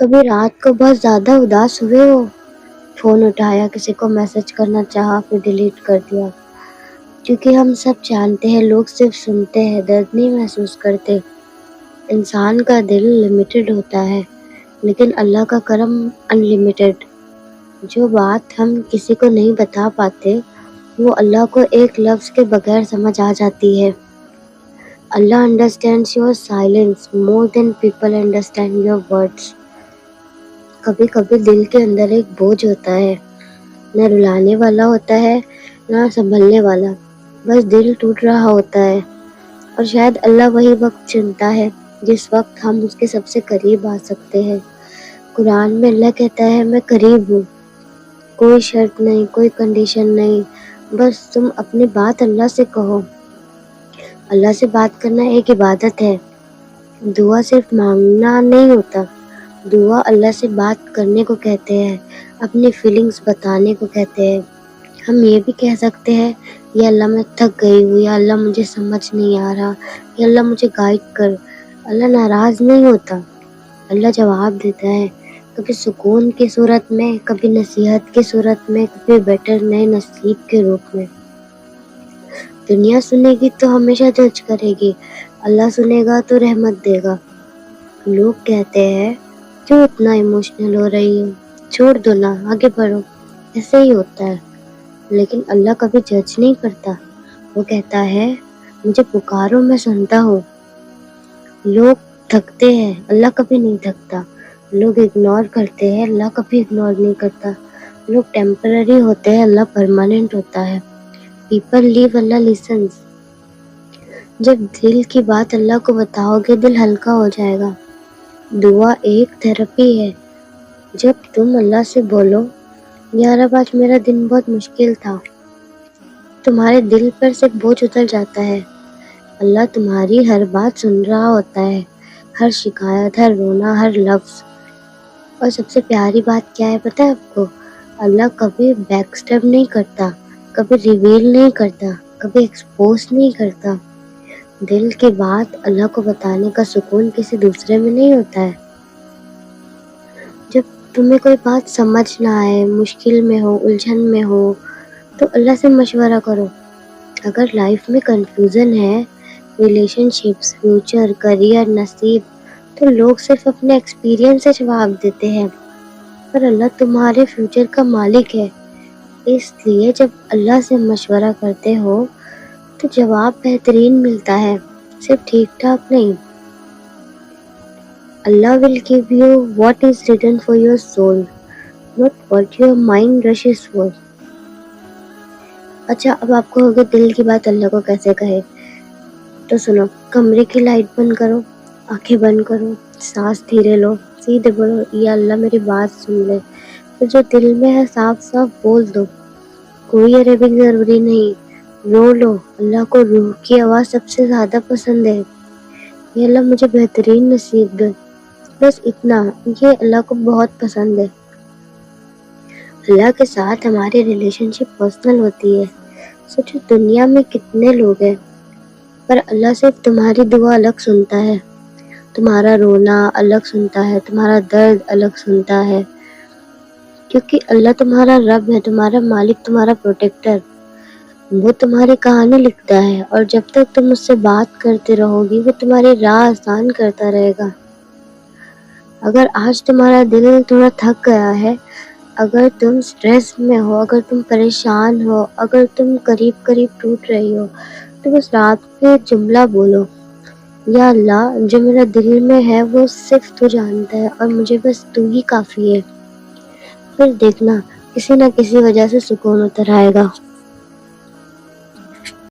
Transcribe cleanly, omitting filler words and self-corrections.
کبھی رات کو بہت زیادہ اداس ہوئے ہو، فون اٹھایا، کسی کو میسج کرنا چاہا، پھر ڈیلیٹ کر دیا؟ کیونکہ ہم سب جانتے ہیں لوگ صرف سنتے ہیں، درد نہیں محسوس کرتے۔ انسان کا دل لمیٹڈ ہوتا ہے، لیکن اللہ کا کرم انلمیٹڈ۔ جو بات ہم کسی کو نہیں بتا پاتے وہ اللہ کو ایک لفظ کے بغیر سمجھ آ جاتی ہے۔ Allah understands your silence more than people understand your words. کبھی کبھی دل کے اندر ایک بوجھ ہوتا ہے، نہ رلانے والا ہوتا ہے نہ سنبھلنے والا، بس دل ٹوٹ رہا ہوتا ہے، اور شاید اللہ وہی وقت چنتا ہے جس وقت ہم اس کے سب سے قریب آ سکتے ہیں۔ قرآن میں اللہ کہتا ہے میں قریب ہوں، کوئی شرط نہیں، کوئی کنڈیشن نہیں، بس تم اپنی بات اللہ سے کہو۔ اللہ سے بات کرنا ایک عبادت ہے۔ دعا صرف مانگنا نہیں ہوتا، دعا اللہ سے بات کرنے کو کہتے ہیں، اپنی فیلنگز بتانے کو کہتے ہیں۔ ہم یہ بھی کہہ سکتے ہیں یا اللہ میں تھک گئی ہوں، یا اللہ مجھے سمجھ نہیں آ رہا، یا اللہ مجھے گائیڈ کر۔ اللہ ناراض نہیں ہوتا، اللہ جواب دیتا ہے، کبھی سکون کی صورت میں، کبھی نصیحت کی صورت میں، کبھی بیٹر نئے نصیب کے روپ میں۔ دنیا سنے گی تو ہمیشہ جج کرے گی، اللہ سنے گا تو رحمت دے گا۔ لوگ کہتے ہیں کیوں اتنا ایموشنل ہو رہی ہو، چھوڑ دو نا، آگے بڑھو، ایسے ہی ہوتا ہے۔ لیکن اللہ کبھی جج نہیں کرتا، وہ کہتا ہے مجھے پکارو میں سنتا ہوں۔ لوگ تھکتے ہیں، اللہ کبھی نہیں تھکتا۔ لوگ اگنور کرتے ہیں، اللہ کبھی اگنور نہیں کرتا۔ لوگ ٹیمپرری ہوتے ہیں، اللہ پرماننٹ ہوتا ہے۔ پیپل لیو، اللہ لسنس۔ جب دل کی بات اللہ کو بتاؤ گے دل ہلکا ہو جائے گا۔ دعا ایک تھراپی ہے۔ جب تم اللہ سے بولو یا رب آج میرا دن بہت مشکل تھا، تمہارے دل پر سے بوجھ اتر جاتا ہے۔ اللہ تمہاری ہر بات سن رہا ہوتا ہے، ہر شکایت، ہر رونا، ہر لفظ۔ اور سب سے پیاری بات کیا ہے پتہ ہے آپ کو؟ اللہ کبھی بیک سٹیپ نہیں کرتا، کبھی ریویل نہیں کرتا، کبھی ایکسپوز نہیں کرتا۔ دل کی بات اللہ کو بتانے کا سکون کسی دوسرے میں نہیں ہوتا ہے۔ جب تمہیں کوئی بات سمجھ نہ آئے، مشکل میں ہو، الجھن میں ہو، تو اللہ سے مشورہ کرو۔ اگر لائف میں کنفیوژن ہے، ریلیشن شپس، فیوچر، کریئر، نصیب، تو لوگ صرف اپنے ایکسپیرینس سے جواب دیتے ہیں، پر اللہ تمہارے فیوچر کا مالک ہے۔ اس لیے جب اللہ سے مشورہ کرتے ہو تو جواب بہترین ملتا ہے، صرف ٹھیک ٹھاک نہیں۔ اللہ will give you what is written for your soul, not what your mind rushes for۔ اچھا، اب آپ کو ہوگا دل کی بات اللہ کو کیسے کہے، تو سنو، کمرے کی لائٹ بند کرو، آنکھیں بند کرو، سانس دھیرے لو، سیدھے بولو یا اللہ میری بات سن لے۔ پھر جو دل میں ہے صاف صاف بول دو، کوئی عربک ضروری نہیں، رو لو۔ اللہ کو روح کی آواز سب سے زیادہ پسند ہے، یا اللہ مجھے بہترین نصیب دے، بس اتنا، یہ اللہ کو بہت پسند ہے۔ اللہ کے ساتھ ہماری ریلیشن شپ پرسنل ہوتی ہے۔ سوچو دنیا میں کتنے لوگ ہیں، پر اللہ صرف تمہاری دعا الگ سنتا ہے، تمہارا رونا الگ سنتا ہے، تمہارا درد الگ سنتا ہے، کیونکہ اللہ تمہارا رب ہے، تمہارا مالک، تمہارا پروٹیکٹر۔ وہ تمہاری کہانی لکھتا ہے، اور جب تک تم اس سے بات کرتے رہو گی وہ تمہاری راہ آسان کرتا رہے گا۔ اگر آج تمہارا دل تھوڑا تھک گیا ہے، اگر تم سٹریس میں ہو، اگر تم پریشان ہو، اگر تم قریب قریب ٹوٹ رہی ہو، تو بس رات میں جملہ بولو، یا اللہ جو میرا دل میں ہے وہ صرف تو جانتا ہے، اور مجھے بس تو ہی کافی ہے۔ پھر دیکھنا کسی نہ کسی وجہ سے سکون اتر آئے گا۔